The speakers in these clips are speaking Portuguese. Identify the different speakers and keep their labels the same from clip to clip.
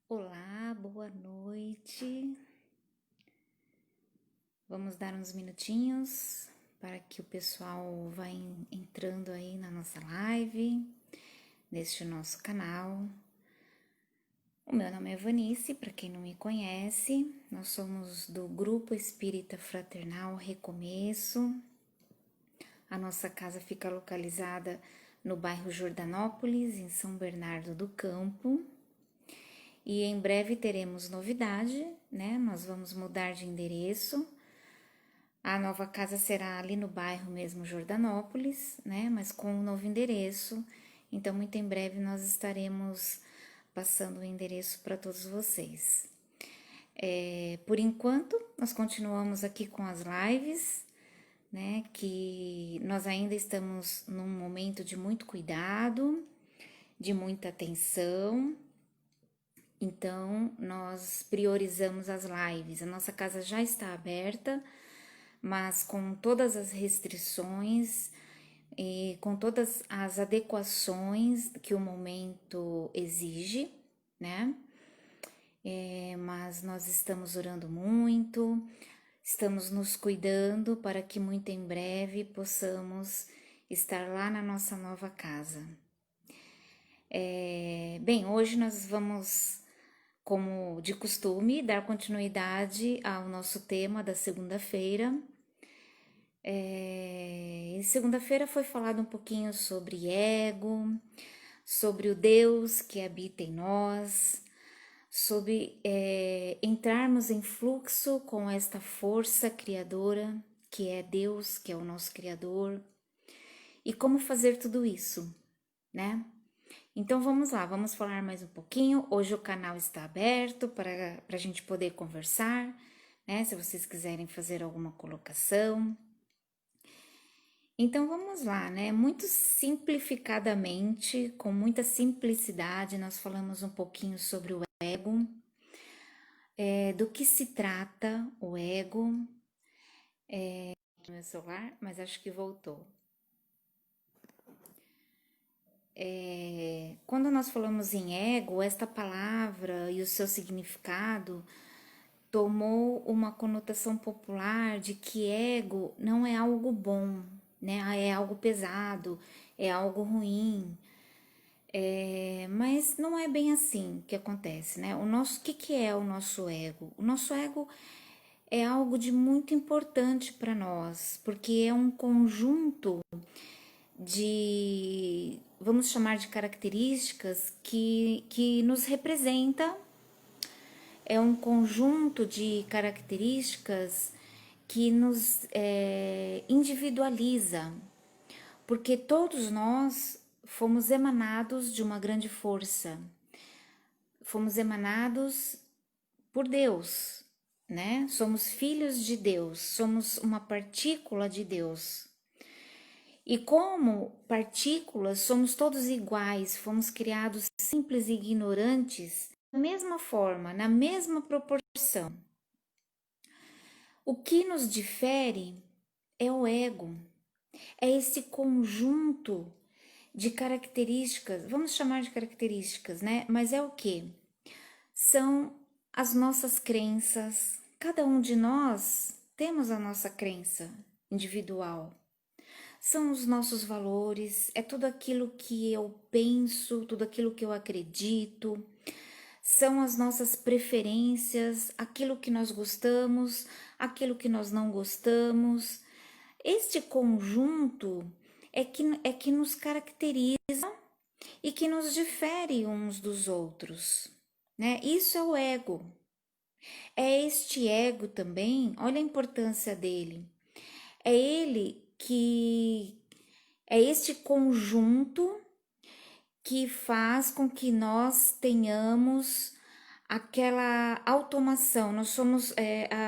Speaker 1: Olá, boa noite. Vamos dar uns minutinhos para que o pessoal vá entrando aí na nossa live, neste nosso canal. O meu nome é Vanice, para quem não me conhece, nós somos do Grupo Espírita Fraternal Recomeço. A nossa casa fica localizada no bairro Jordanópolis, em São Bernardo do Campo. E em breve teremos novidade, né? Nós vamos mudar de endereço. A nova casa será ali no bairro mesmo Jordanópolis, né? Mas com um novo endereço. Então, muito em breve nós estaremos passando o endereço para todos vocês. Por enquanto, nós continuamos aqui com as lives, né? Que nós ainda estamos num momento de muito cuidado, de muita atenção. Então, nós priorizamos as lives. A nossa casa já está aberta, mas com todas as restrições e com todas as adequações que o momento exige, né? Mas nós estamos orando muito, estamos nos cuidando para que muito em breve possamos estar lá na nossa nova casa. Bem, hoje nós vamos, como de costume, dar continuidade ao nosso tema da segunda-feira. Em segunda-feira foi falado um pouquinho sobre ego, sobre o Deus que habita em nós, sobre entrarmos em fluxo com esta força criadora que é Deus, que é o nosso Criador, e como fazer tudo isso, né? Então vamos lá, vamos falar mais um pouquinho. Hoje o canal está aberto para a gente poder conversar, né? Se vocês quiserem fazer alguma colocação. Então vamos lá, né? Muito simplificadamente, com muita simplicidade, nós falamos um pouquinho sobre o ego, do que se trata o ego. Meu celular, mas acho que voltou. Quando nós falamos em ego, esta palavra e o seu significado tomou uma conotação popular de que ego não é algo bom, né? É algo pesado, é algo ruim. Mas não é bem assim que acontece, né? O que é o nosso ego? O nosso ego é algo de muito importante para nós, porque é um conjunto de, vamos chamar de características que nos representa, é um conjunto de características que nos individualiza, porque todos nós fomos emanados de uma grande força, fomos emanados por Deus, né? Somos filhos de Deus, somos uma partícula de Deus. E como partículas, somos todos iguais, fomos criados simples e ignorantes, da mesma forma, na mesma proporção. O que nos difere é o ego, é esse conjunto de características, vamos chamar de características, né? Mas é o que? São as nossas crenças. Cada um de nós temos a nossa crença individual. São os nossos valores, é tudo aquilo que eu penso, tudo aquilo que eu acredito. São as nossas preferências, aquilo que nós gostamos, aquilo que nós não gostamos. Este conjunto é que nos caracteriza e que nos difere uns dos outros, né? Isso é o ego. É este ego também, olha a importância dele. É ele que é este conjunto que faz com que nós tenhamos aquela automação. Nós somos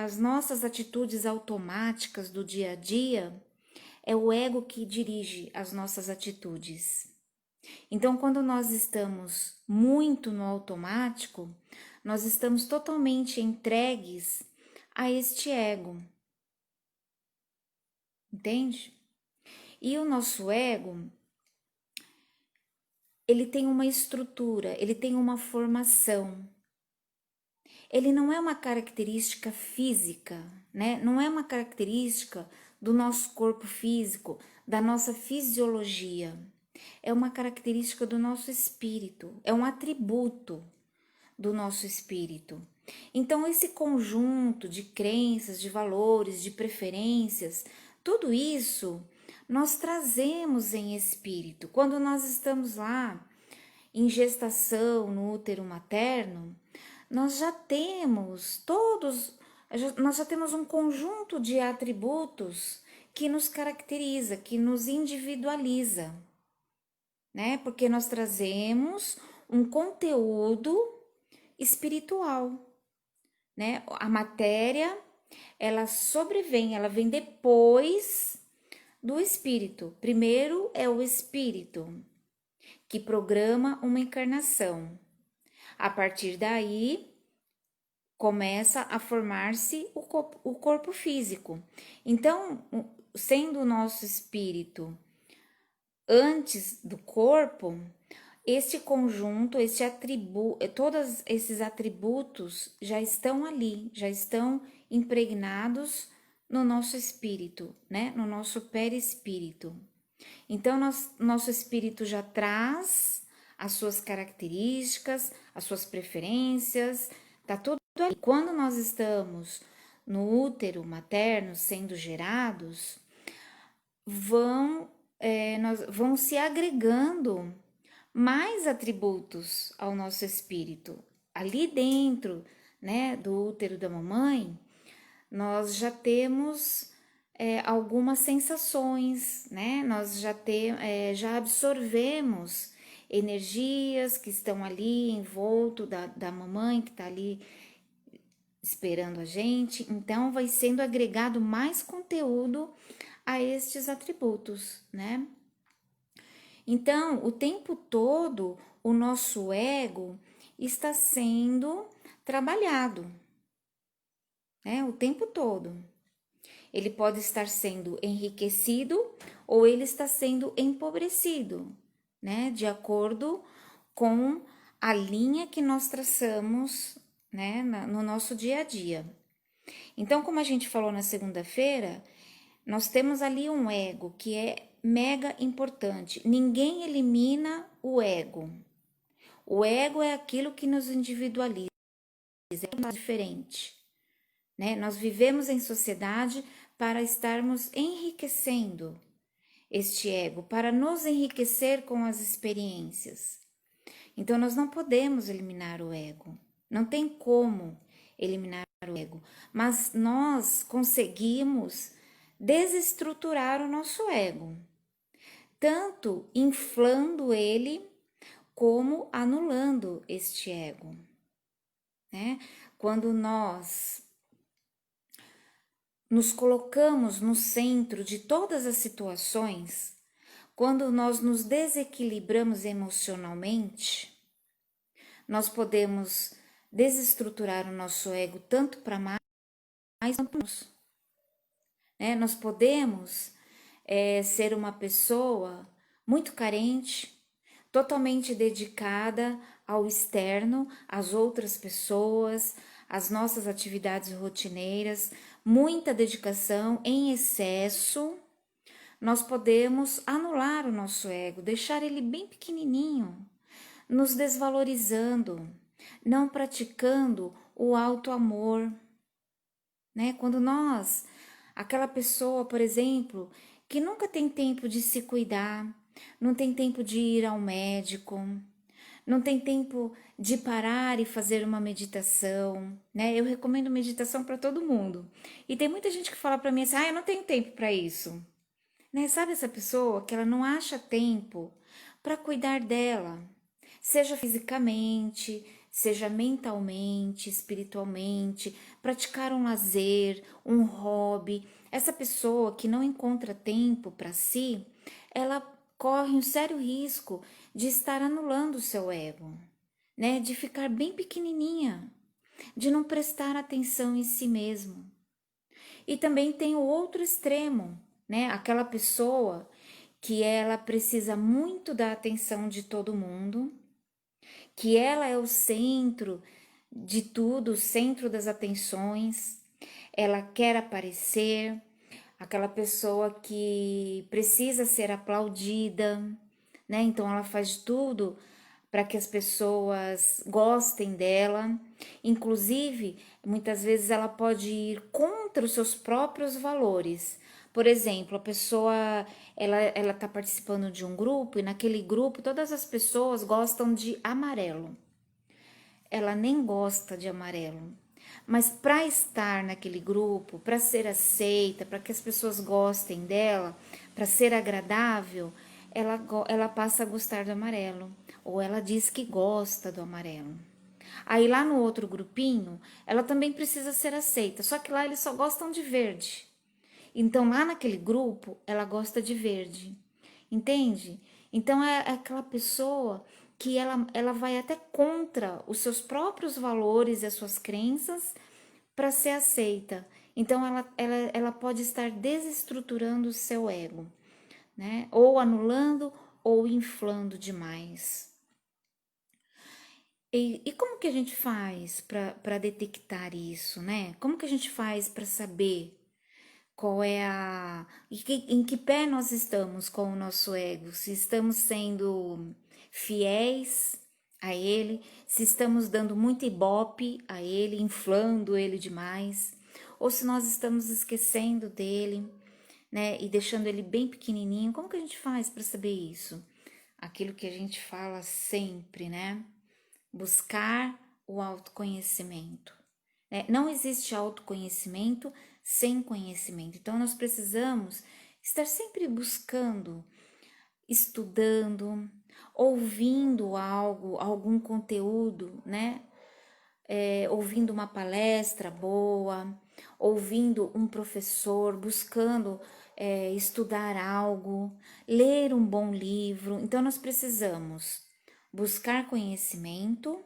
Speaker 1: as nossas atitudes automáticas do dia a dia. É o ego que dirige as nossas atitudes. Então, quando nós estamos muito no automático, nós estamos totalmente entregues a este ego. Entende? E o nosso ego, ele tem uma estrutura, ele tem uma formação. ele não é uma característica física, né? Não é uma característica do nosso corpo físico, da nossa fisiologia. É uma característica do nosso espírito, é um atributo do nosso espírito. Então, esse conjunto de crenças, de valores, de preferências, tudo isso nós trazemos em espírito. Quando nós estamos lá em gestação no útero materno, nós já temos nós já temos um conjunto de atributos que nos caracteriza, que nos individualiza, né? Porque nós trazemos um conteúdo espiritual, né? A matéria, ela sobrevém, ela vem depois do espírito. Primeiro é o espírito que programa uma encarnação. A partir daí, começa a formar-se o corpo físico. Então, sendo o nosso espírito antes do corpo, este conjunto, todos esses atributos já estão ali, já estão impregnados no nosso espírito, né? No nosso perispírito. Então, nosso espírito já traz as suas características, as suas preferências, tá tudo ali. Quando nós estamos no útero materno sendo gerados, vão se agregando mais atributos ao nosso espírito. Ali dentro, né, do útero da mamãe, nós já temos algumas sensações, né? Nós já absorvemos energias que estão ali envolto da mamãe que está ali esperando a gente. Então, vai sendo agregado mais conteúdo a estes atributos, né? Então, o tempo todo, o nosso ego está sendo trabalhado, né? O tempo todo. Ele pode estar sendo enriquecido ou ele está sendo empobrecido, né? De acordo com a linha que nós traçamos, né? No nosso dia a dia. Então, como a gente falou na segunda-feira, nós temos ali um ego que é mega importante. Ninguém elimina o ego. O ego é aquilo que nos individualiza, é diferente, né? Nós vivemos em sociedade para estarmos enriquecendo este ego, para nos enriquecer com as experiências. Então, nós não podemos eliminar o ego. Não tem como eliminar o ego, mas nós conseguimos desestruturar o nosso ego, tanto inflando ele como anulando este ego, né? Quando nós nos colocamos no centro de todas as situações, quando nós nos desequilibramos emocionalmente, nós podemos desestruturar o nosso ego tanto para mais quanto para menos, né? Nós podemos ser uma pessoa muito carente, totalmente dedicada ao externo, às outras pessoas, às nossas atividades rotineiras, muita dedicação em excesso. Nós podemos anular o nosso ego, deixar ele bem pequenininho, nos desvalorizando, não praticando o auto-amor, né? Quando aquela pessoa, por exemplo, que nunca tem tempo de se cuidar, não tem tempo de ir ao médico, não tem tempo de parar e fazer uma meditação, né? Eu recomendo meditação para todo mundo. E tem muita gente que fala para mim assim: "Ah, eu não tenho tempo para isso". Né? Sabe essa pessoa que ela não acha tempo para cuidar dela, seja fisicamente, seja mentalmente, espiritualmente, praticar um lazer, um hobby. Essa pessoa que não encontra tempo para si, ela corre um sério risco de estar anulando o seu ego, né? De ficar bem pequenininha, de não prestar atenção em si mesmo. E também tem o outro extremo, né? Aquela pessoa que ela precisa muito da atenção de todo mundo, que ela é o centro de tudo, o centro das atenções, ela quer aparecer, aquela pessoa que precisa ser aplaudida, né? Então ela faz de tudo para que as pessoas gostem dela. Inclusive, muitas vezes ela pode ir contra os seus próprios valores. Por exemplo, a pessoa ela está participando de um grupo e naquele grupo todas as pessoas gostam de amarelo. Ela nem gosta de amarelo. Mas para estar naquele grupo, para ser aceita, para que as pessoas gostem dela, para ser agradável, ela passa a gostar do amarelo. Ou ela diz que gosta do amarelo. Aí lá no outro grupinho, ela também precisa ser aceita, só que lá eles só gostam de verde. Então lá naquele grupo, ela gosta de verde. Entende? Então é aquela pessoa que ela vai até contra os seus próprios valores e as suas crenças para ser aceita. Então ela pode estar desestruturando o seu ego, né? Ou anulando ou inflando demais. E como que a gente faz para detectar isso, né? Como que a gente faz para saber qual é em que pé nós estamos com o nosso ego? Se estamos sendo fiéis a ele, se estamos dando muito ibope a ele, inflando ele demais, ou se nós estamos esquecendo dele, né, e deixando ele bem pequenininho. Como que a gente faz para saber isso? Aquilo que a gente fala sempre, né? Buscar o autoconhecimento, né? Não existe autoconhecimento sem conhecimento. Então, nós precisamos estar sempre buscando, estudando, ouvindo algo, algum conteúdo, né? Ouvindo uma palestra boa, ouvindo um professor, buscando estudar algo, ler um bom livro. Então, nós precisamos buscar conhecimento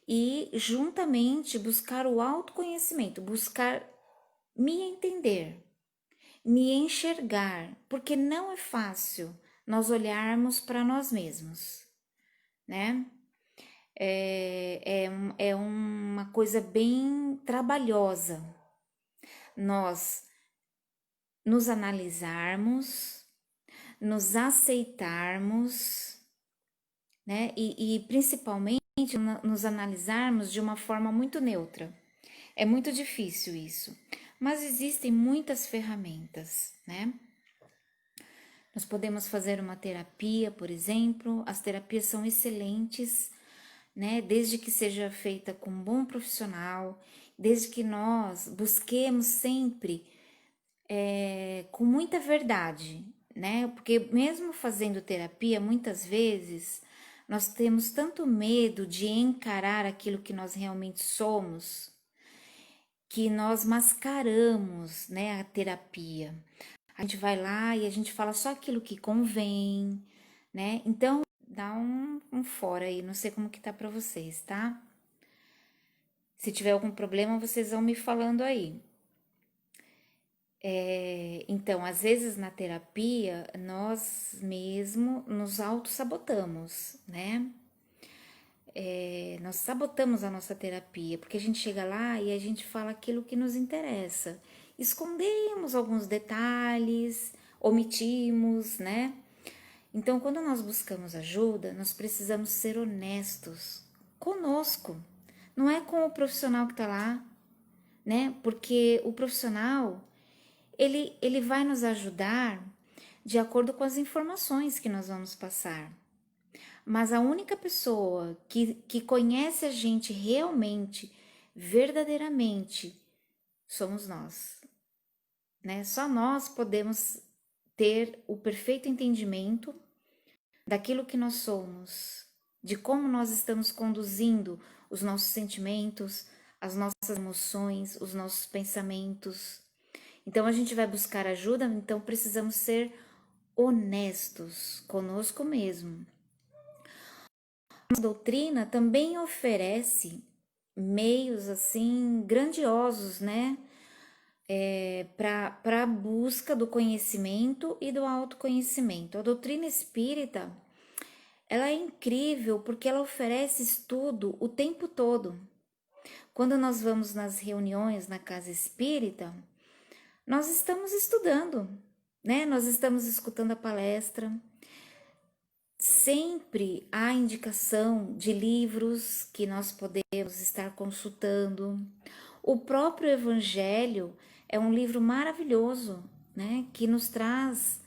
Speaker 1: e, juntamente, buscar o autoconhecimento, buscar me entender, me enxergar, porque não é fácil nós olharmos para nós mesmos, né? É uma coisa bem trabalhosa nós nos analisarmos, nos aceitarmos, né? E principalmente nos analisarmos de uma forma muito neutra. É muito difícil isso, mas existem muitas ferramentas, né? Nós podemos fazer uma terapia, por exemplo. As terapias são excelentes, né? Desde que seja feita com um bom profissional, desde que nós busquemos sempre com muita verdade, né? Porque mesmo fazendo terapia, muitas vezes nós temos tanto medo de encarar aquilo que nós realmente somos, que nós mascaramos, né, a terapia. A gente vai lá e a gente fala só aquilo que convém, né? Então, dá um fora aí, não sei como que tá para vocês, tá? Se tiver algum problema, vocês vão me falando aí. Então, às vezes na terapia, nós mesmo nos auto-sabotamos, né? Nós sabotamos a nossa terapia, porque a gente chega lá e a gente fala aquilo que nos interessa. Escondemos alguns detalhes, omitimos, né? Então, quando nós buscamos ajuda, nós precisamos ser honestos conosco. Não é com o profissional que está lá, né? Porque o profissional, ele vai nos ajudar de acordo com as informações que nós vamos passar. Mas a única pessoa que conhece a gente realmente, verdadeiramente, somos nós, né? Só nós podemos ter o perfeito entendimento daquilo que nós somos, de como nós estamos conduzindo os nossos sentimentos, as nossas emoções, os nossos pensamentos. Então a gente vai buscar ajuda, então precisamos ser honestos conosco mesmo. A doutrina também oferece meios assim grandiosos, né? Para a busca do conhecimento e do autoconhecimento. A doutrina espírita, ela é incrível porque ela oferece estudo o tempo todo. Quando nós vamos nas reuniões na casa espírita, nós estamos estudando, né? Nós estamos escutando a palestra. Sempre há indicação de livros que nós podemos estar consultando. O próprio Evangelho é um livro maravilhoso, né? Que nos traz,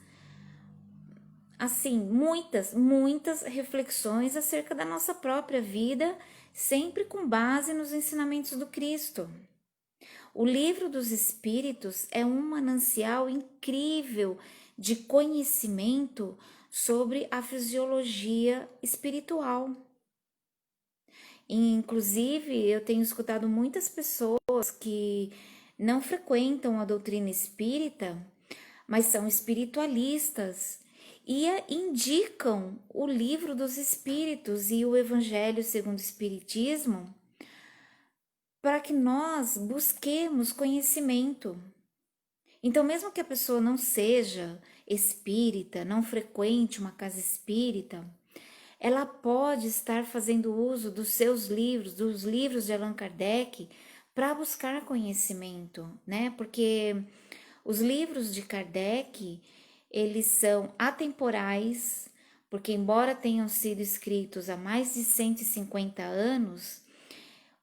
Speaker 1: assim, muitas reflexões acerca da nossa própria vida, sempre com base nos ensinamentos do Cristo. O Livro dos Espíritos é um manancial incrível de conhecimento sobre a fisiologia espiritual. Inclusive, eu tenho escutado muitas pessoas que não frequentam a doutrina espírita, mas são espiritualistas e indicam o Livro dos Espíritos e o Evangelho segundo o Espiritismo para que nós busquemos conhecimento. Então, mesmo que a pessoa não seja espírita, não frequente uma casa espírita, ela pode estar fazendo uso dos seus livros, dos livros de Allan Kardec, para buscar conhecimento, né? Porque os livros de Kardec, eles são atemporais, porque embora tenham sido escritos há mais de 150 anos,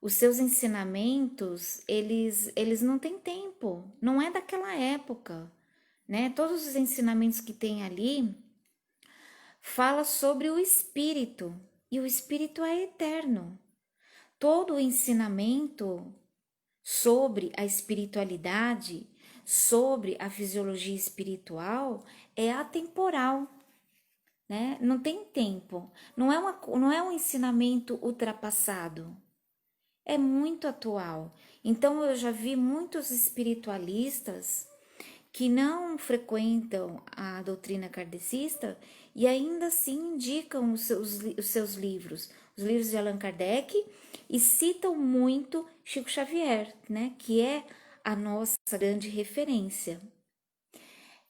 Speaker 1: os seus ensinamentos, eles não têm tempo, não é daquela época, né? Todos os ensinamentos que tem ali fala sobre o espírito, e o espírito é eterno. Todo o ensinamento sobre a espiritualidade, sobre a fisiologia espiritual é atemporal, né? Não tem tempo, não é um ensinamento ultrapassado. É muito atual. Então eu já vi muitos espiritualistas que não frequentam a doutrina kardecista e ainda assim indicam os seus livros, os livros de Allan Kardec, e citam muito Chico Xavier, né, que é a nossa grande referência.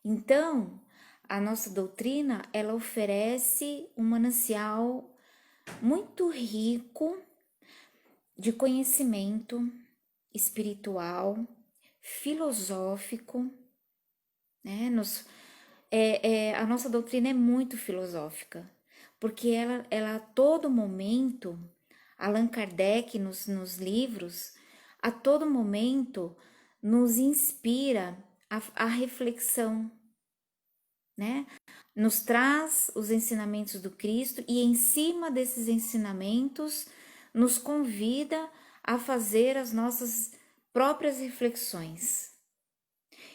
Speaker 1: Então, a nossa doutrina, ela oferece um manancial muito rico de conhecimento espiritual, filosófico, né? A nossa doutrina é muito filosófica, porque ela a todo momento, Allan Kardec nos livros, a todo momento nos inspira a reflexão, né? Nos traz os ensinamentos do Cristo e em cima desses ensinamentos nos convida a fazer as nossas próprias reflexões.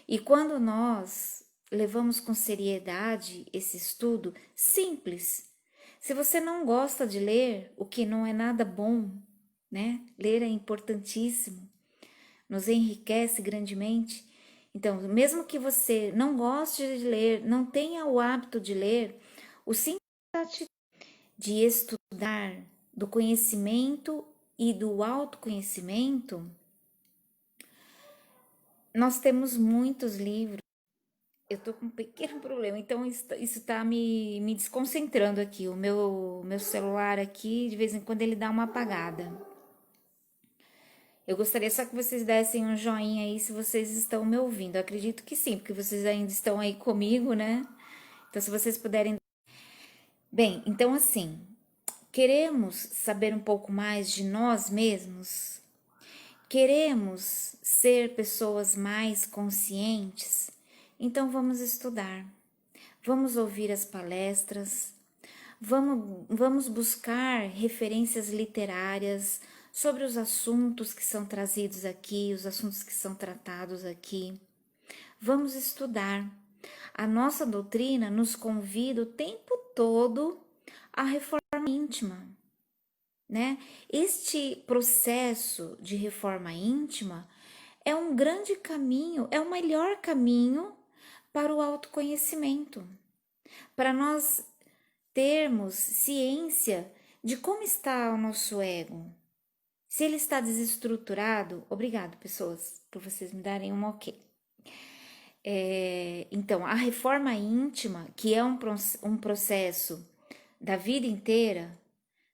Speaker 1: E quando nós levamos com seriedade esse estudo simples, se você não gosta de ler, o que não é nada bom, né? Ler é importantíssimo, nos enriquece grandemente. Então, mesmo que você não goste de ler, não tenha o hábito de ler, o simples de estudar, do conhecimento e do autoconhecimento, nós temos muitos livros. Eu tô com um pequeno problema, então isso tá me desconcentrando aqui. O meu celular aqui, de vez em quando, ele dá uma apagada. Eu gostaria só que vocês dessem um joinha aí se vocês estão me ouvindo. Eu acredito que sim, porque vocês ainda estão aí comigo, né? Então, se vocês puderem. Bem, então assim, queremos saber um pouco mais de nós mesmos? Queremos ser pessoas mais conscientes? Então vamos estudar, vamos ouvir as palestras, vamos buscar referências literárias sobre os assuntos que são trazidos aqui, os assuntos que são tratados aqui. Vamos estudar. A nossa doutrina nos convida o tempo todo à reforma íntima, né? Este processo de reforma íntima é um grande caminho, é o melhor caminho para o autoconhecimento, para nós termos ciência de como está o nosso ego. Se ele está desestruturado, obrigado, pessoas, por vocês me darem um ok. Então, a reforma íntima, que é um processo da vida inteira,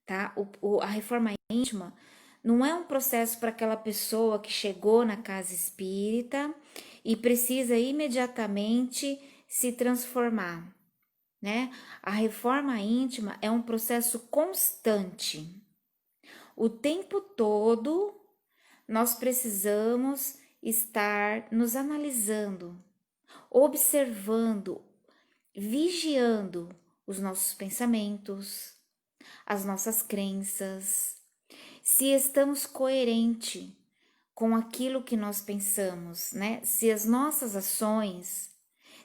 Speaker 1: tá? A reforma íntima Não é um processo para aquela pessoa que chegou na casa espírita e precisa imediatamente se transformar, né? A reforma íntima é um processo constante. O tempo todo nós precisamos estar nos analisando, observando, vigiando os nossos pensamentos, as nossas crenças, se estamos coerentes com aquilo que nós pensamos, né? Se as nossas ações,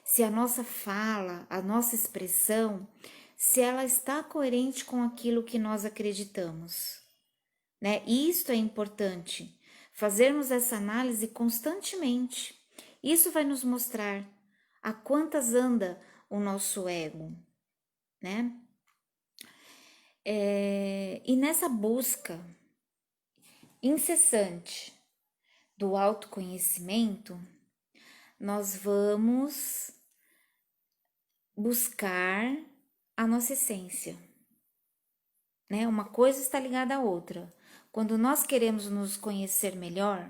Speaker 1: se a nossa fala, a nossa expressão, se ela está coerente com aquilo que nós acreditamos, né? Isto é importante, fazermos essa análise constantemente. Isso vai nos mostrar a quantas anda o nosso ego, né? E nessa busca incessante do autoconhecimento, nós vamos buscar a nossa essência, né? Uma coisa está ligada à outra. Quando nós queremos nos conhecer melhor,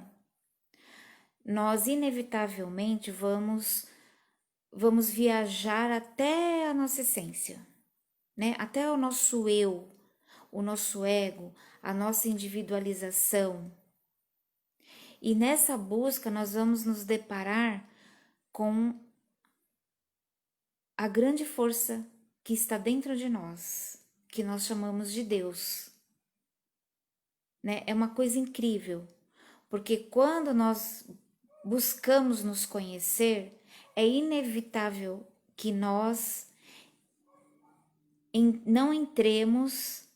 Speaker 1: nós inevitavelmente vamos viajar até a nossa essência, né? Até o nosso eu, o nosso ego, a nossa individualização. E nessa busca nós vamos nos deparar com a grande força que está dentro de nós, que nós chamamos de Deus, né? É uma coisa incrível, porque quando nós buscamos nos conhecer, é inevitável que nós não entremos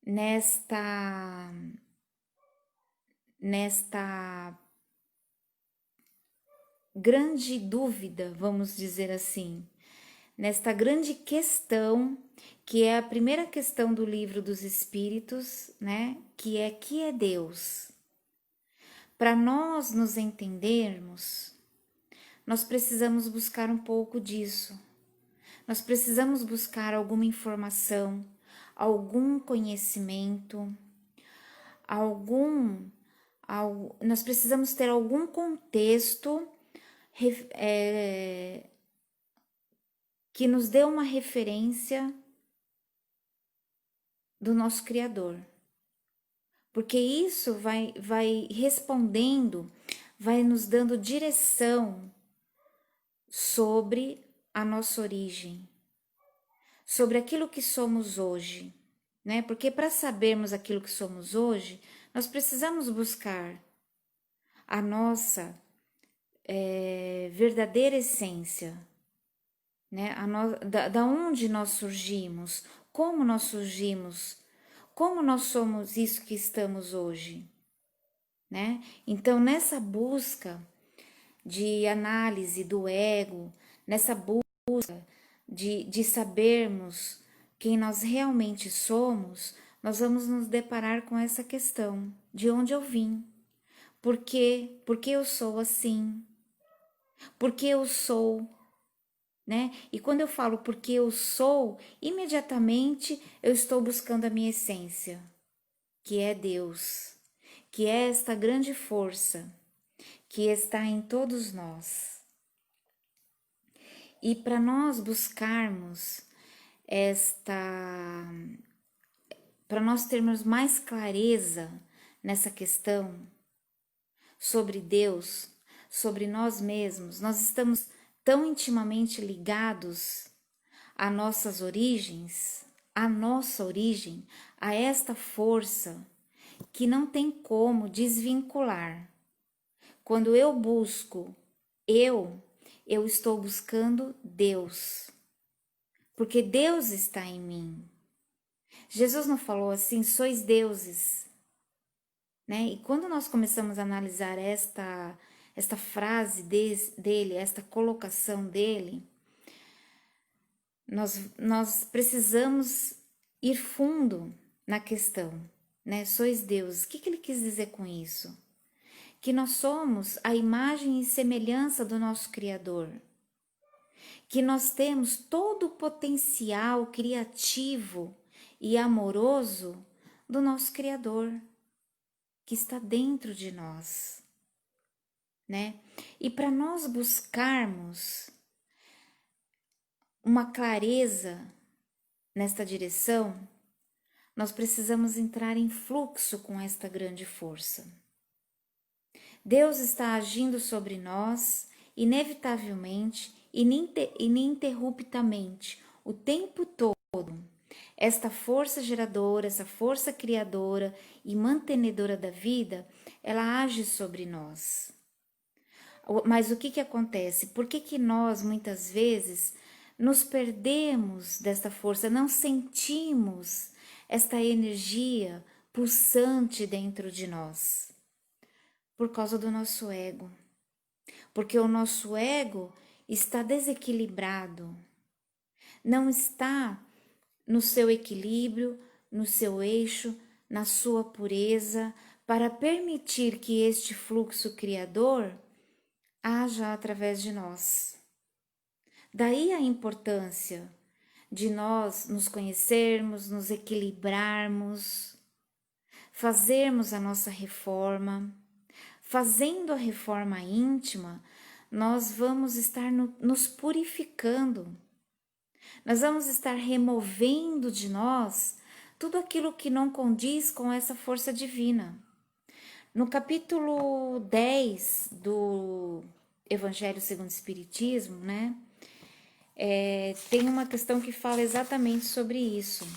Speaker 1: nesta grande dúvida, vamos dizer assim, nesta grande questão, que é a primeira questão do Livro dos Espíritos, né? Que é Deus? Para nós nos entendermos, nós precisamos buscar um pouco disso. Nós precisamos buscar alguma informação, algum conhecimento, nós precisamos ter algum contexto que nos dê uma referência do nosso Criador. Porque isso vai respondendo, vai nos dando direção sobre a nossa origem, sobre aquilo que somos hoje, né? Porque para sabermos aquilo que somos hoje, nós precisamos buscar a nossa verdadeira essência, né? Da onde nós surgimos, como nós surgimos, como nós somos isso que estamos hoje, né? Então, nessa busca de análise do ego, nessa busca de sabermos quem nós realmente somos, nós vamos nos deparar com essa questão: de onde eu vim? Por quê? Por que eu sou assim? Por que eu sou? Né? E quando eu falo porque eu sou, imediatamente eu estou buscando a minha essência, que é Deus, que é esta grande força que está em todos nós. E para nós buscarmos para nós termos mais clareza nessa questão sobre Deus, sobre nós mesmos, nós estamos tão intimamente ligados às nossas origens, à nossa origem, a esta força que não tem como desvincular. Quando eu busco eu estou buscando Deus, porque Deus está em mim. Jesus não falou assim: sois deuses, né? E quando nós começamos a analisar esta frase dele, esta colocação dele, nós precisamos ir fundo na questão, né? Sois deuses. O que ele quis dizer com isso? Que nós somos a imagem e semelhança do nosso Criador, que nós temos todo o potencial criativo e amoroso do nosso Criador. que está dentro de nós, né? E para nós buscarmos uma clareza nesta direção, nós precisamos entrar em fluxo com esta grande força. Deus está agindo sobre nós inevitavelmente e ininterruptamente, o tempo todo. Esta força geradora, essa força criadora e mantenedora da vida, ela age sobre nós. Mas o que acontece? Por que nós, muitas vezes, nos perdemos desta força, não sentimos esta energia pulsante dentro de nós? Por causa do nosso ego. Porque o nosso ego está desequilibrado, não está no seu equilíbrio, no seu eixo, na sua pureza, para permitir que este fluxo criador haja através de nós. Daí a importância de nós nos conhecermos, nos equilibrarmos, fazermos a nossa reforma. Fazendo a reforma íntima, nós vamos estar nos purificando. Nós vamos estar removendo de nós tudo aquilo que não condiz com essa força divina. No capítulo 10 do Evangelho segundo o Espiritismo, né? Tem uma questão que fala exatamente sobre isso.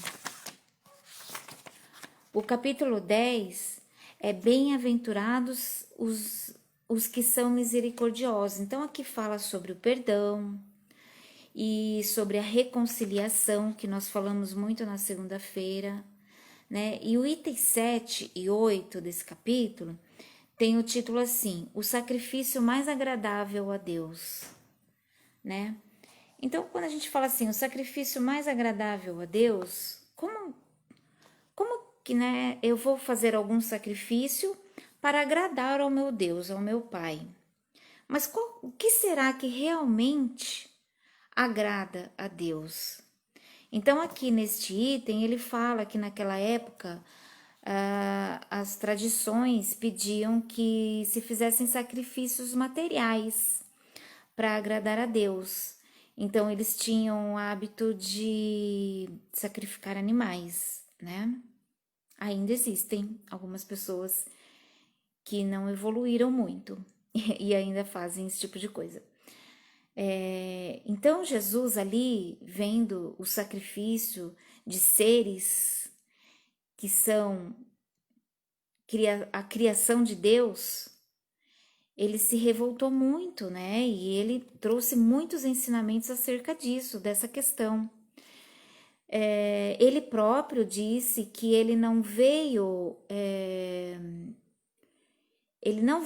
Speaker 1: O capítulo 10 é bem-aventurados os que são misericordiosos. Então aqui fala sobre o perdão e sobre a reconciliação, que nós falamos muito na segunda-feira, né? E o item 7 e 8 desse capítulo tem o título assim: o sacrifício mais agradável a Deus, né? Então, quando a gente fala assim, o sacrifício mais agradável a Deus, como que, né, eu vou fazer algum sacrifício para agradar ao meu Deus, ao meu Pai? Mas o que será que realmente agrada a Deus? Então, aqui neste item, ele fala que naquela época as tradições pediam que se fizessem sacrifícios materiais para agradar a Deus. Então, eles tinham o hábito de sacrificar animais, né? Ainda existem algumas pessoas que não evoluíram muito e ainda fazem esse tipo de coisa. Então, Jesus ali, vendo o sacrifício de seres que são a criação de Deus, ele se revoltou muito, né? E ele trouxe muitos ensinamentos acerca disso, dessa questão. Ele próprio disse que ele não veio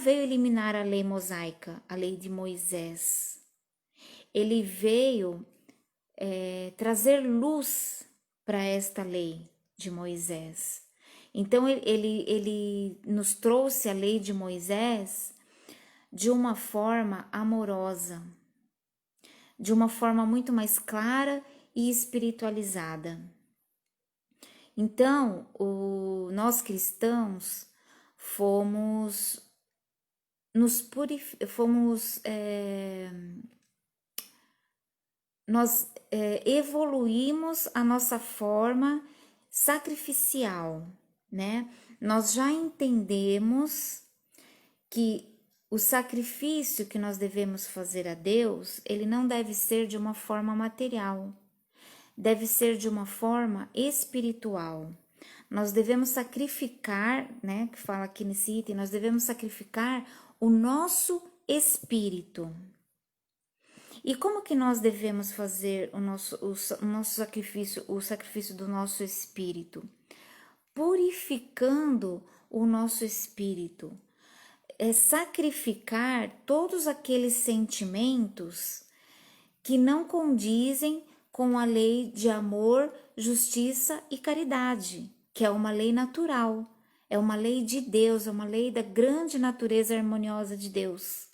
Speaker 1: eliminar a lei mosaica, a lei de Moisés. Ele veio trazer luz para esta lei de Moisés. Então ele nos trouxe a lei de Moisés de uma forma amorosa, de uma forma muito mais clara e espiritualizada. Então, nós cristãos nós evoluímos a nossa forma sacrificial, né? Nós já entendemos que o sacrifício que nós devemos fazer a Deus, ele não deve ser de uma forma material, deve ser de uma forma espiritual. Nós devemos sacrificar, né, que fala aqui nesse item, nós devemos sacrificar o nosso espírito. E como que nós devemos fazer o nosso sacrifício, o sacrifício do nosso espírito? Purificando o nosso espírito. Sacrificar todos aqueles sentimentos que não condizem com a lei de amor, justiça e caridade, que é uma lei natural, é uma lei de Deus, é uma lei da grande natureza harmoniosa de Deus.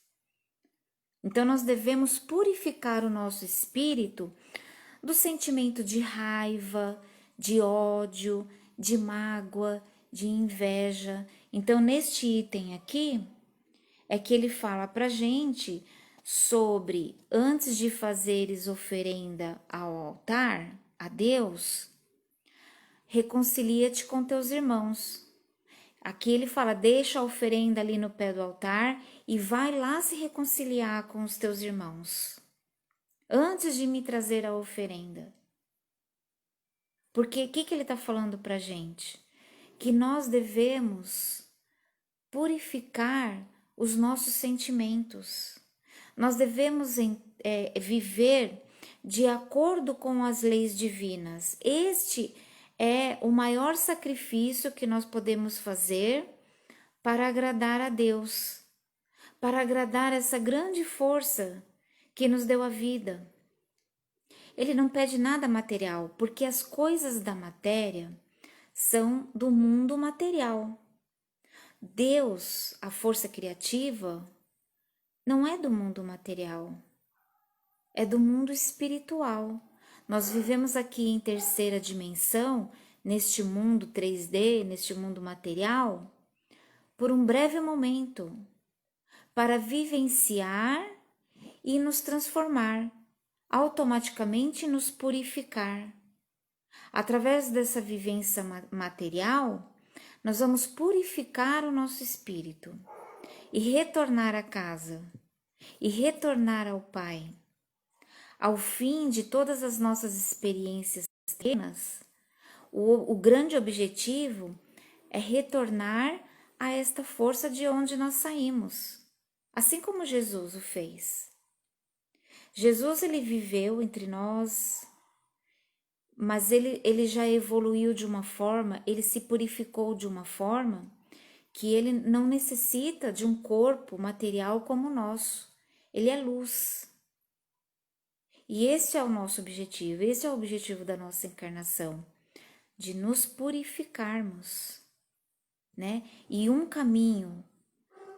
Speaker 1: Então nós devemos purificar o nosso espírito do sentimento de raiva, de ódio, de mágoa, de inveja. Então, neste item aqui, é que ele fala pra gente sobre, antes de fazeres oferenda ao altar, a Deus, reconcilia-te com teus irmãos. Aqui ele fala, deixa a oferenda ali no pé do altar e vai lá se reconciliar com os teus irmãos, antes de me trazer a oferenda. Porque o que ele está falando pra gente? Que nós devemos purificar os nossos sentimentos. Nós devemos viver de acordo com as leis divinas. Este é o maior sacrifício que nós podemos fazer para agradar a Deus, para agradar essa grande força que nos deu a vida. Ele não pede nada material, porque as coisas da matéria são do mundo material. Deus, a força criativa, não é do mundo material, é do mundo espiritual. Nós vivemos aqui em terceira dimensão, neste mundo 3D, neste mundo material, por um breve momento, para vivenciar e nos transformar, automaticamente nos purificar. Através dessa vivência material, nós vamos purificar o nosso espírito e retornar a casa, e retornar ao Pai. Ao fim de todas as nossas experiências terrenas, o grande objetivo é retornar a esta força de onde nós saímos, assim como Jesus o fez. Jesus, ele viveu entre nós, mas ele já evoluiu de uma forma, ele se purificou de uma forma que ele não necessita de um corpo material como o nosso. Ele é luz. E esse é o nosso objetivo, esse é o objetivo da nossa encarnação, de nos purificarmos, né? E um caminho,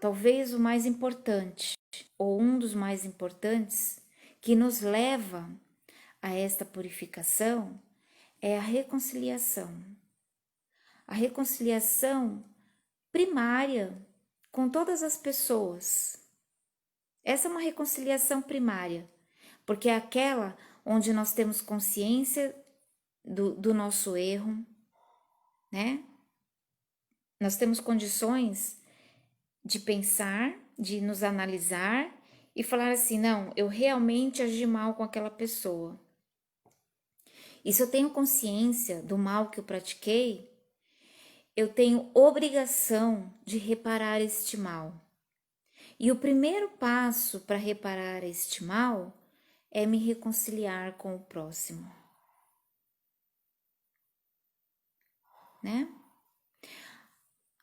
Speaker 1: talvez o mais importante, ou um dos mais importantes, que nos leva a esta purificação, é a reconciliação. A reconciliação primária com todas as pessoas. Essa é uma reconciliação primária, porque é aquela onde nós temos consciência do nosso erro, né? Nós temos condições de pensar, de nos analisar e falar assim, não, eu realmente agi mal com aquela pessoa. E se eu tenho consciência do mal que eu pratiquei, eu tenho obrigação de reparar este mal. E o primeiro passo para reparar este mal é me reconciliar com o próximo, né?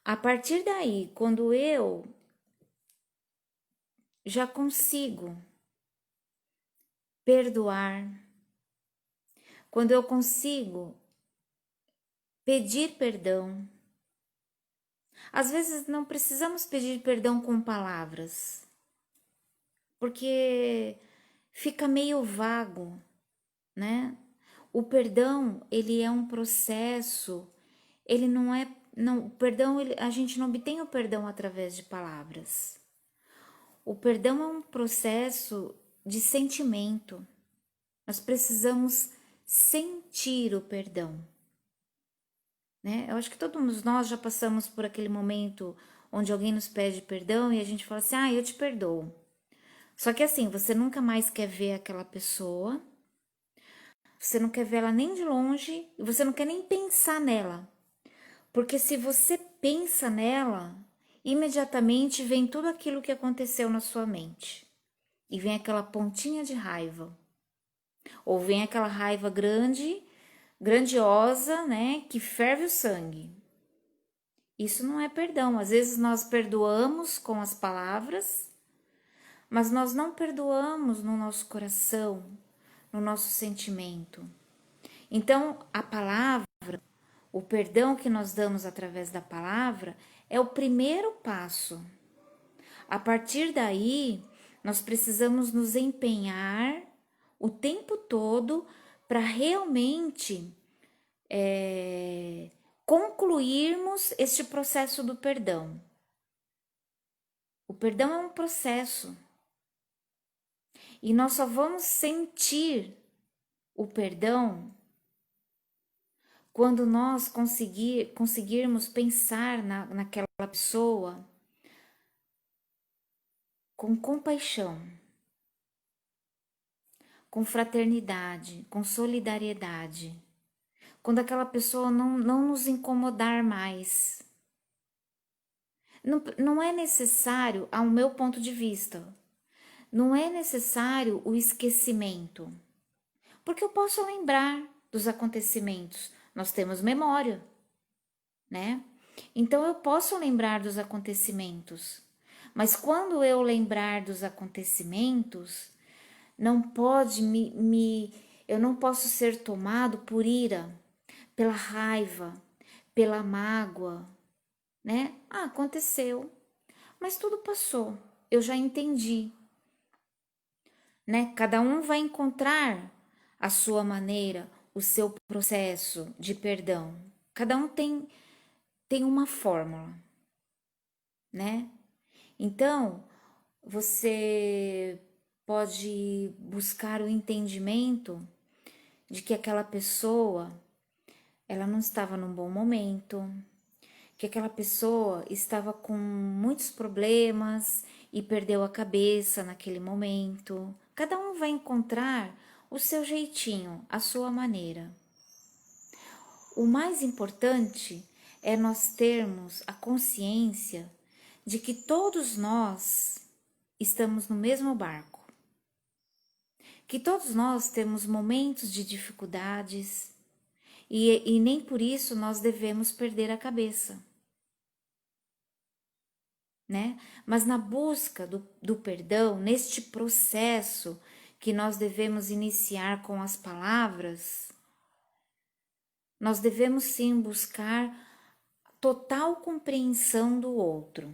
Speaker 1: A partir daí, quando eu já consigo perdoar, quando eu consigo pedir perdão, às vezes não precisamos pedir perdão com palavras, porque fica meio vago, né? O perdão, ele é um processo, ele não é, não, o perdão, a gente não obtém o perdão através de palavras. O perdão é um processo de sentimento. Nós precisamos sentir o perdão, né? Eu acho que todos nós já passamos por aquele momento onde alguém nos pede perdão e a gente fala assim, ah, eu te perdoo. Só que assim, você nunca mais quer ver aquela pessoa, você não quer ver ela nem de longe e você não quer nem pensar nela. Porque se você pensa nela, imediatamente vem tudo aquilo que aconteceu na sua mente. E vem aquela pontinha de raiva. Ou vem aquela raiva grande, grandiosa, né, que ferve o sangue. Isso não é perdão. Às vezes nós perdoamos com as palavras, mas nós não perdoamos no nosso coração, no nosso sentimento. Então, a palavra, o perdão que nós damos através da palavra, é o primeiro passo. A partir daí, nós precisamos nos empenhar o tempo todo para realmente concluirmos este processo do perdão. O perdão é um processo. E nós só vamos sentir o perdão quando nós conseguirmos pensar naquela pessoa com compaixão, com fraternidade, com solidariedade. Quando aquela pessoa não nos incomodar mais. Não é necessário, ao meu ponto de vista, não é necessário o esquecimento. Porque eu posso lembrar dos acontecimentos. Nós temos memória, né? Então eu posso lembrar dos acontecimentos. Mas quando eu lembrar dos acontecimentos, não pode eu não posso ser tomado por ira, pela raiva, pela mágoa, né? Ah, aconteceu, mas tudo passou. Eu já entendi, né? Cada um vai encontrar a sua maneira, o seu processo de perdão. Cada um tem uma fórmula, né? Então, você pode buscar o entendimento de que aquela pessoa, ela não estava num bom momento, que aquela pessoa estava com muitos problemas e perdeu a cabeça naquele momento. Cada um vai encontrar o seu jeitinho, a sua maneira. O mais importante é nós termos a consciência de que todos nós estamos no mesmo barco, que todos nós temos momentos de dificuldades e nem por isso nós devemos perder a cabeça, né? Mas na busca do perdão, neste processo que nós devemos iniciar com as palavras, nós devemos sim buscar total compreensão do outro.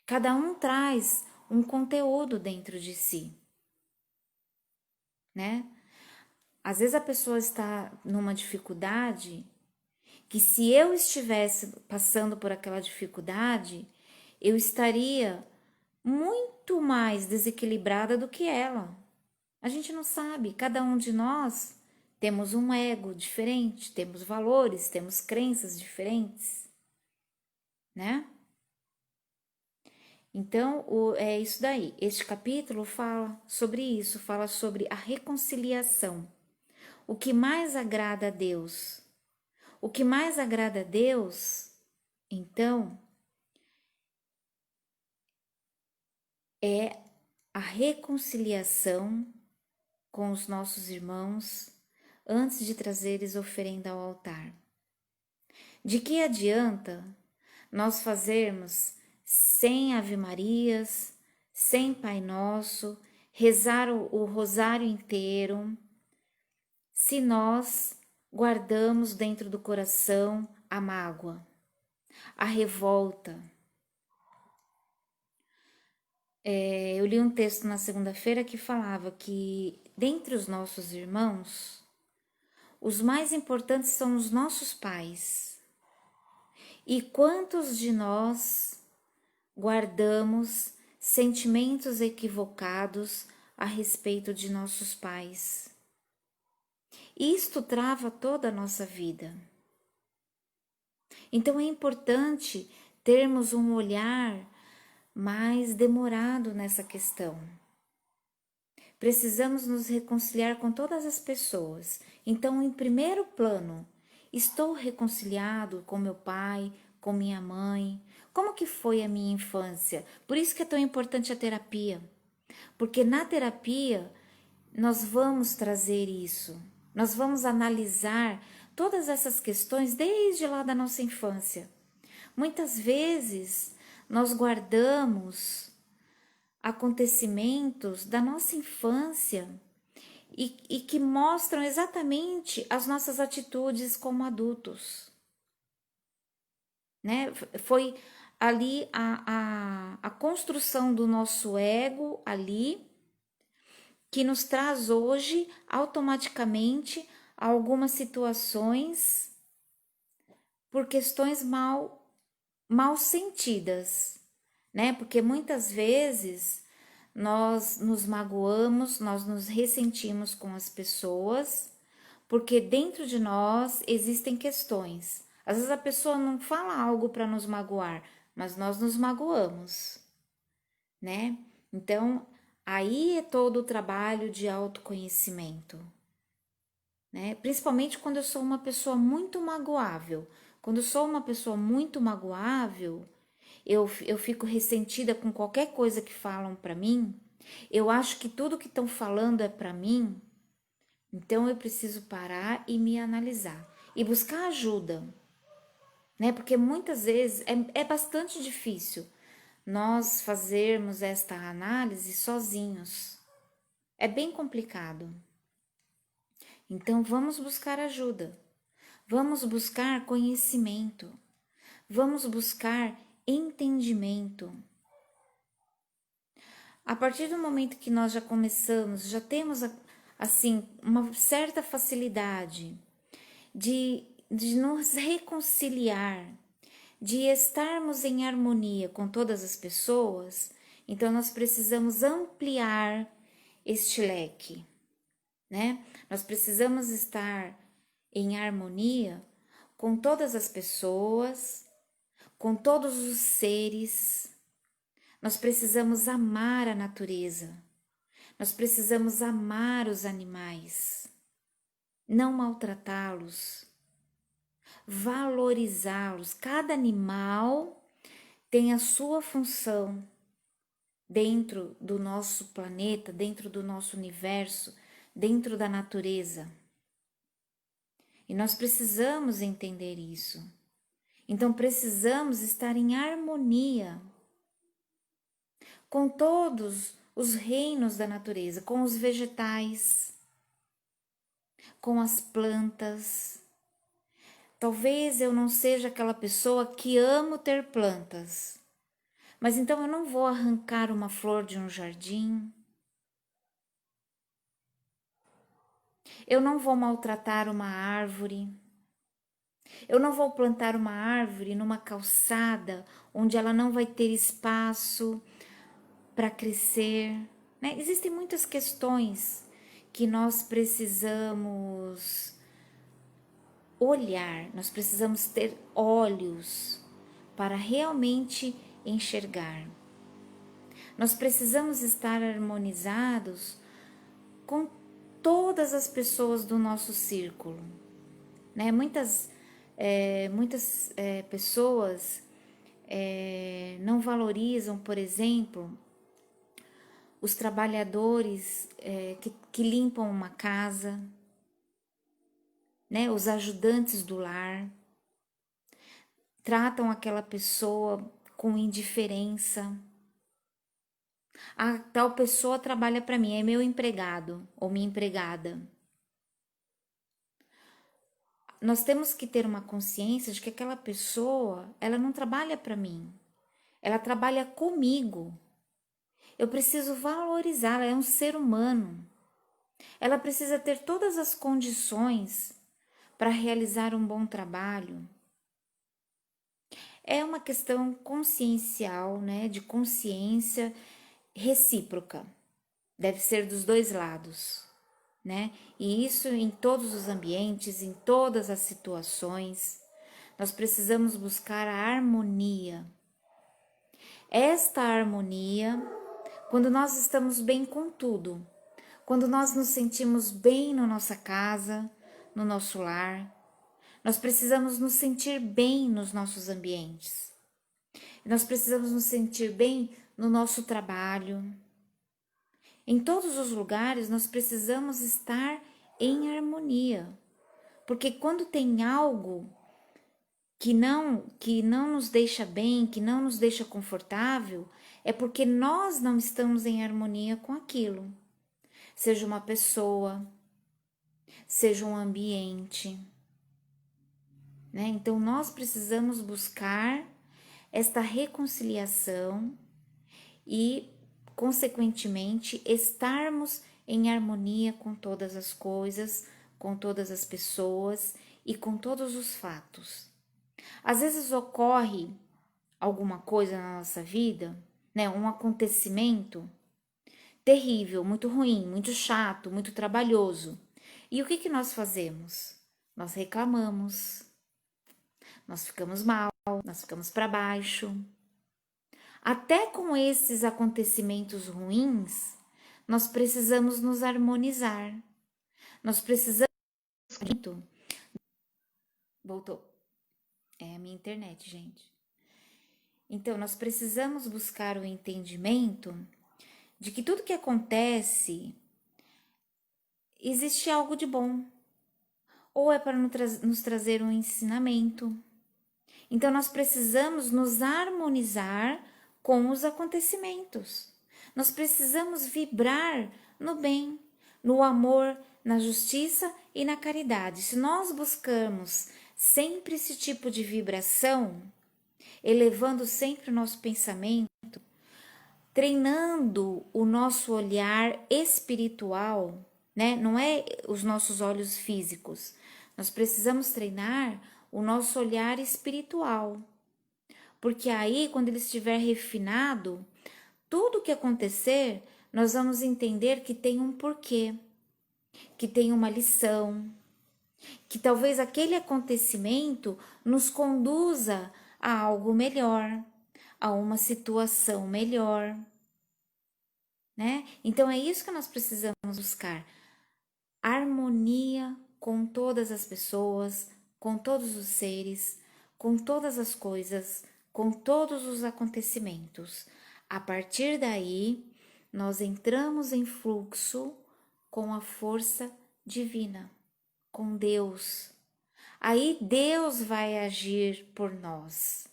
Speaker 1: Cada um traz um conteúdo dentro de si, né? Às vezes a pessoa está numa dificuldade que, se eu estivesse passando por aquela dificuldade, eu estaria muito mais desequilibrada do que ela. A gente não sabe, cada um de nós temos um ego diferente, temos valores, temos crenças diferentes, né? Então, é isso daí. Este capítulo fala sobre isso, fala sobre a reconciliação. O que mais agrada a Deus? O que mais agrada a Deus, então, é a reconciliação com os nossos irmãos antes de trazeres oferenda ao altar. De que adianta nós fazermos 100 Ave-Marias, 100 Pai Nosso, rezar o rosário inteiro, se nós guardamos dentro do coração a mágoa, a revolta? Eu li um texto na segunda-feira que falava que, dentre os nossos irmãos, os mais importantes são os nossos pais. E quantos de nós guardamos sentimentos equivocados a respeito de nossos pais? Isto trava toda a nossa vida. Então é importante termos um olhar mais demorado nessa questão. Precisamos nos reconciliar com todas as pessoas. Então, em primeiro plano, estou reconciliado com meu pai, com minha mãe? Como que foi a minha infância? Por isso que é tão importante a terapia. Porque na terapia nós vamos trazer isso. Nós vamos analisar todas essas questões desde lá da nossa infância. Muitas vezes nós guardamos acontecimentos da nossa infância e que mostram exatamente as nossas atitudes como adultos, né? Foi ali a construção do nosso ego ali que nos traz hoje automaticamente algumas situações por questões mal sentidas, né? Porque muitas vezes nós nos magoamos, nós nos ressentimos com as pessoas, porque dentro de nós existem questões. Às vezes a pessoa não fala algo para nos magoar, mas nós nos magoamos, né? Então, aí é todo o trabalho de autoconhecimento, né? Principalmente quando eu sou uma pessoa muito magoável. Quando eu sou uma pessoa muito magoável, eu fico ressentida com qualquer coisa que falam para mim. Eu acho que tudo que estão falando é para mim. Então eu preciso parar e me analisar e buscar ajuda, né? Porque muitas vezes é bastante difícil nós fazermos esta análise sozinhos. É bem complicado. Então vamos buscar ajuda. Vamos buscar conhecimento. Vamos buscar entendimento. A partir do momento que nós já começamos, já temos assim uma certa facilidade de nos reconciliar, de estarmos em harmonia com todas as pessoas, então nós precisamos ampliar este leque, né? Nós precisamos estar em harmonia com todas as pessoas, com todos os seres. Nós precisamos amar a natureza. Nós precisamos amar os animais, não maltratá-los, valorizá-los. Cada animal tem a sua função dentro do nosso planeta, dentro do nosso universo, dentro da natureza. E nós precisamos entender isso. Então precisamos estar em harmonia com todos os reinos da natureza, com os vegetais, com as plantas. Talvez eu não seja aquela pessoa que amo ter plantas, mas então eu não vou arrancar uma flor de um jardim, eu não vou maltratar uma árvore, eu não vou plantar uma árvore numa calçada onde ela não vai ter espaço para crescer, né? Existem muitas questões que nós precisamos olhar, nós precisamos ter olhos para realmente enxergar. Nós precisamos estar harmonizados com todas as pessoas do nosso círculo, né? Muitas pessoas não valorizam, por exemplo, os trabalhadores que limpam uma casa, né? Os ajudantes do lar, tratam aquela pessoa com indiferença. A tal pessoa trabalha para mim, é meu empregado ou minha empregada. Nós temos que ter uma consciência de que aquela pessoa, ela não trabalha para mim, ela trabalha comigo. Eu preciso valorizá-la, é um ser humano. Ela precisa ter todas as condições para realizar um bom trabalho. É uma questão consciencial, né, de consciência recíproca. Deve ser dos dois lados, né? E isso em todos os ambientes, em todas as situações. Nós precisamos buscar a harmonia. Esta harmonia, quando nós estamos bem com tudo, quando nós nos sentimos bem na nossa casa, no nosso lar, nós precisamos nos sentir bem nos nossos ambientes. Nós precisamos nos sentir bem no nosso trabalho. Em todos os lugares nós precisamos estar em harmonia. Porque quando tem algo que não nos deixa bem, que não nos deixa confortável, é porque nós não estamos em harmonia com aquilo. Seja uma pessoa, seja um ambiente, né? Então nós precisamos buscar esta reconciliação e, consequentemente, estarmos em harmonia com todas as coisas, com todas as pessoas e com todos os fatos. Às vezes ocorre alguma coisa na nossa vida, né? Um acontecimento terrível, muito ruim, muito chato, muito trabalhoso. E o que que nós fazemos? Nós reclamamos, nós ficamos mal, nós ficamos para baixo. Até com esses acontecimentos ruins, nós precisamos nos harmonizar. Nós precisamos. Voltou. É a minha internet, gente. Então, nós precisamos buscar o entendimento de que tudo que acontece existe algo de bom, ou é para nos trazer um ensinamento. Então, nós precisamos nos harmonizar com os acontecimentos. Nós precisamos vibrar no bem, no amor, na justiça e na caridade. Se nós buscamos sempre esse tipo de vibração, elevando sempre o nosso pensamento, treinando o nosso olhar espiritual, né? Não é os nossos olhos físicos. Nós precisamos treinar o nosso olhar espiritual. Porque aí, quando ele estiver refinado, tudo o que acontecer, nós vamos entender que tem um porquê, que tem uma lição, que talvez aquele acontecimento nos conduza a algo melhor, a uma situação melhor, né? Então é isso que nós precisamos buscar: harmonia com todas as pessoas, com todos os seres, com todas as coisas, com todos os acontecimentos. A partir daí, nós entramos em fluxo com a força divina, com Deus. Aí Deus vai agir por nós.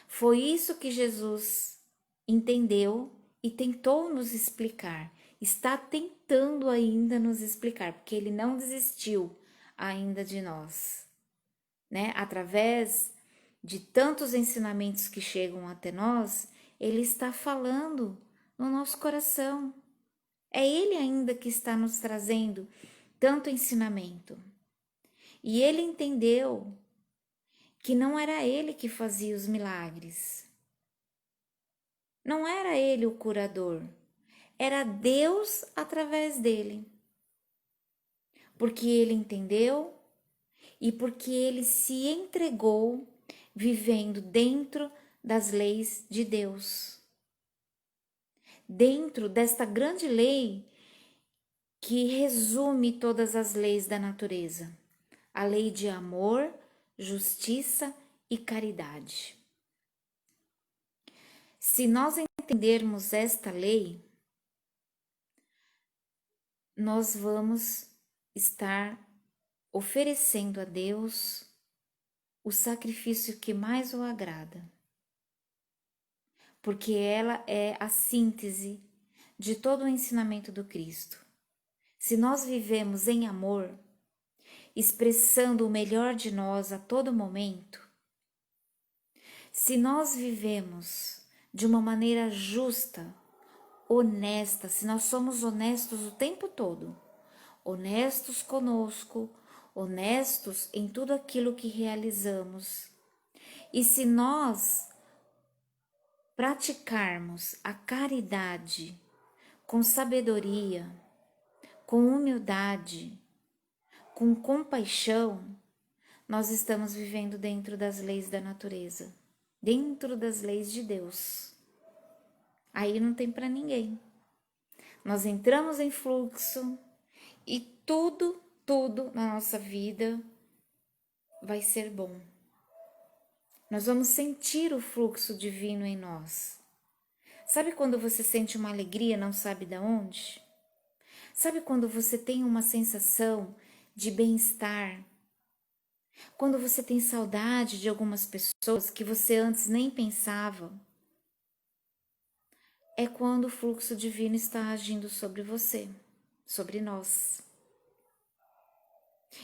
Speaker 1: Foi isso que Jesus entendeu e tentou nos explicar. Está tentando ainda nos explicar, porque ele não desistiu ainda de nós, né? Através de tantos ensinamentos que chegam até nós, ele está falando no nosso coração. É ele ainda que está nos trazendo tanto ensinamento. E ele entendeu que não era ele que fazia os milagres. Não era ele o curador, era Deus através dele. Porque ele entendeu e porque ele se entregou vivendo dentro das leis de Deus. Dentro desta grande lei que resume todas as leis da natureza. A lei de amor, justiça e caridade. Se nós entendermos esta lei, nós vamos estar oferecendo a Deus o sacrifício que mais o agrada, porque ela é a síntese de todo o ensinamento do Cristo. Se nós vivemos em amor, expressando o melhor de nós a todo momento, se nós vivemos de uma maneira justa, honesta, se nós somos honestos o tempo todo, honestos conosco, honestos em tudo aquilo que realizamos, e se nós praticarmos a caridade com sabedoria, com humildade, com compaixão, nós estamos vivendo dentro das leis da natureza, dentro das leis de Deus. Aí não tem para ninguém. Nós entramos em fluxo e tudo na nossa vida vai ser bom. Nós vamos sentir o fluxo divino em nós. Sabe quando você sente uma alegria, não sabe de onde? Sabe quando você tem uma sensação de bem-estar? Quando você tem saudade de algumas pessoas que você antes nem pensava? É quando o fluxo divino está agindo sobre você, sobre nós.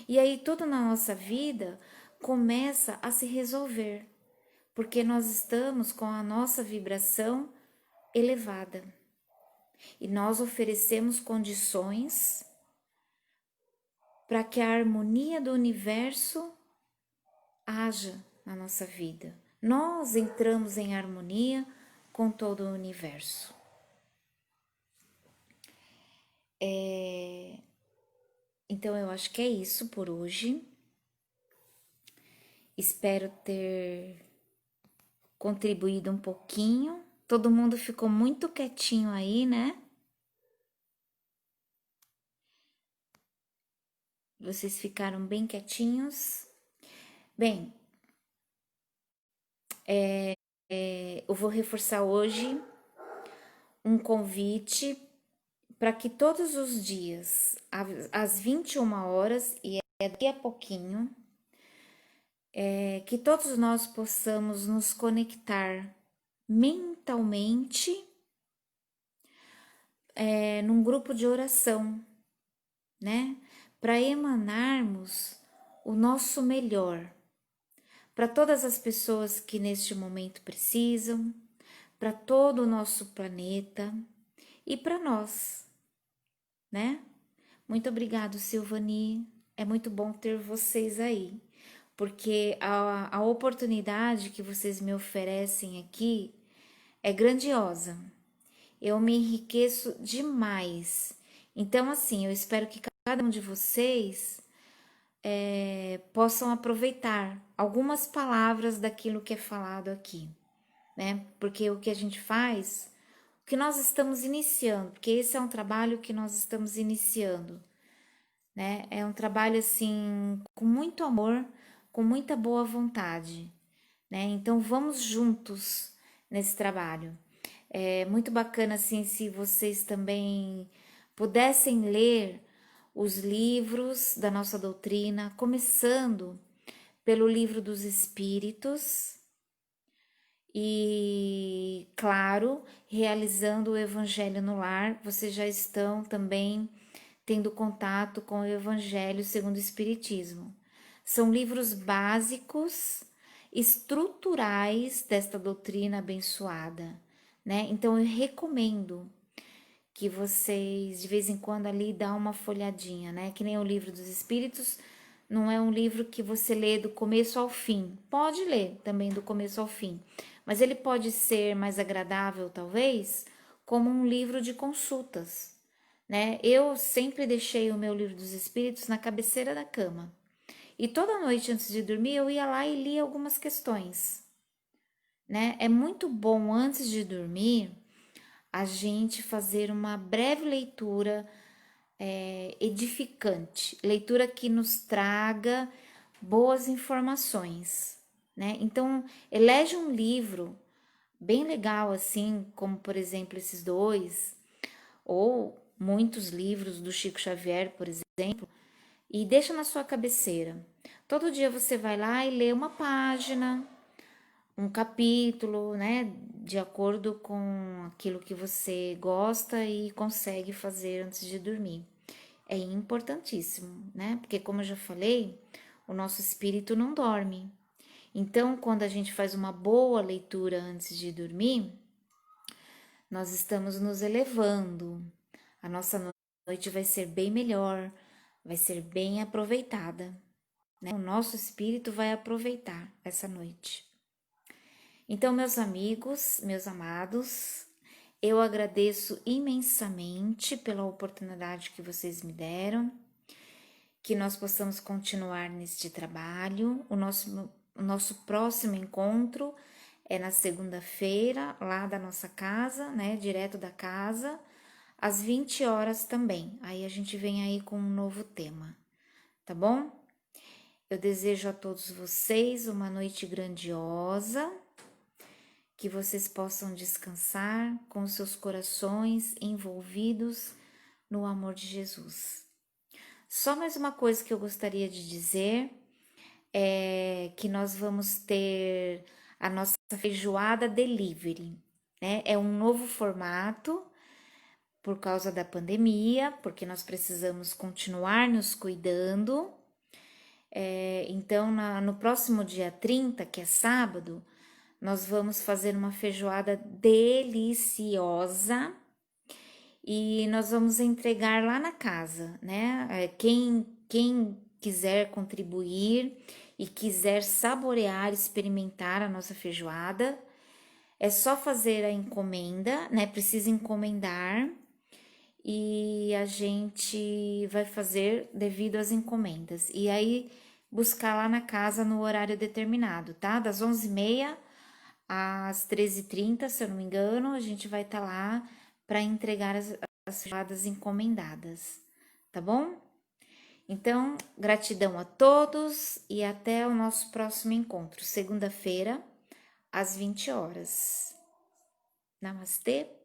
Speaker 1: E aí tudo na nossa vida começa a se resolver, porque nós estamos com a nossa vibração elevada. E nós oferecemos condições para que a harmonia do universo haja na nossa vida. Nós entramos em harmonia com todo o universo. Então eu acho que é isso por hoje. Espero ter contribuído um pouquinho. Todo mundo ficou muito quietinho aí, né? Vocês ficaram bem quietinhos. Bem, eu vou reforçar hoje um convite para que todos os dias, às 21 horas, e é daqui a pouquinho, que todos nós possamos nos conectar mentalmente num grupo de oração, né? Para emanarmos o nosso melhor para todas as pessoas que neste momento precisam, para todo o nosso planeta e para nós, né? Muito obrigado, Silvani. É muito bom ter vocês aí, porque a oportunidade que vocês me oferecem aqui é grandiosa. Eu me enriqueço demais. Então, assim, eu espero que cada um de vocês possam aproveitar algumas palavras daquilo que é falado aqui, né? Porque o que a gente faz, o que nós estamos iniciando, porque esse é um trabalho que nós estamos iniciando, né? É um trabalho assim com muito amor, com muita boa vontade, né? Então vamos juntos nesse trabalho. É muito bacana assim se vocês também pudessem ler os livros da nossa doutrina, começando pelo Livro dos Espíritos e, claro, realizando o Evangelho no Lar, vocês já estão também tendo contato com o Evangelho segundo o Espiritismo. São livros básicos, estruturais desta doutrina abençoada, né? Então eu recomendo que vocês de vez em quando ali dá uma folhadinha, né? Que nem o Livro dos Espíritos, não é um livro que você lê do começo ao fim. Pode ler também do começo ao fim, mas ele pode ser mais agradável, talvez, como um livro de consultas, né? Eu sempre deixei o meu Livro dos Espíritos na cabeceira da cama. E toda noite antes de dormir eu ia lá e lia algumas questões, né? É muito bom antes de dormir a gente fazer uma breve leitura edificante, leitura que nos traga boas informações, né? Então, elege um livro bem legal, assim, como por exemplo esses dois, ou muitos livros do Chico Xavier, por exemplo, e deixa na sua cabeceira. Todo dia você vai lá e lê uma página, um capítulo, né, de acordo com aquilo que você gosta e consegue fazer antes de dormir. É importantíssimo, né? Porque como eu já falei, o nosso espírito não dorme. Então, quando a gente faz uma boa leitura antes de dormir, nós estamos nos elevando. A nossa noite vai ser bem melhor, vai ser bem aproveitada, né? O nosso espírito vai aproveitar essa noite. Então, meus amigos, meus amados, eu agradeço imensamente pela oportunidade que vocês me deram, que nós possamos continuar neste trabalho. O nosso próximo encontro é na segunda-feira, lá da nossa casa, né? Direto da casa, às 20 horas também. Aí a gente vem aí com um novo tema, tá bom? Eu desejo a todos vocês uma noite grandiosa, que vocês possam descansar com seus corações envolvidos no amor de Jesus. Só mais uma coisa que eu gostaria de dizer é que nós vamos ter a nossa feijoada delivery, né? É um novo formato por causa da pandemia, porque nós precisamos continuar nos cuidando. Então, no próximo dia 30, que é sábado, nós vamos fazer uma feijoada deliciosa e nós vamos entregar lá na casa, né? Quem quiser contribuir e quiser saborear, experimentar a nossa feijoada, é só fazer a encomenda, né? Precisa encomendar e a gente vai fazer devido às encomendas. E aí buscar lá na casa no horário determinado, tá? Das 11h30 às 13h30, se eu não me engano, a gente vai estar lá para entregar as feijoadas encomendadas, tá bom? Então, gratidão a todos e até o nosso próximo encontro, segunda-feira, às 20 horas. Namastê!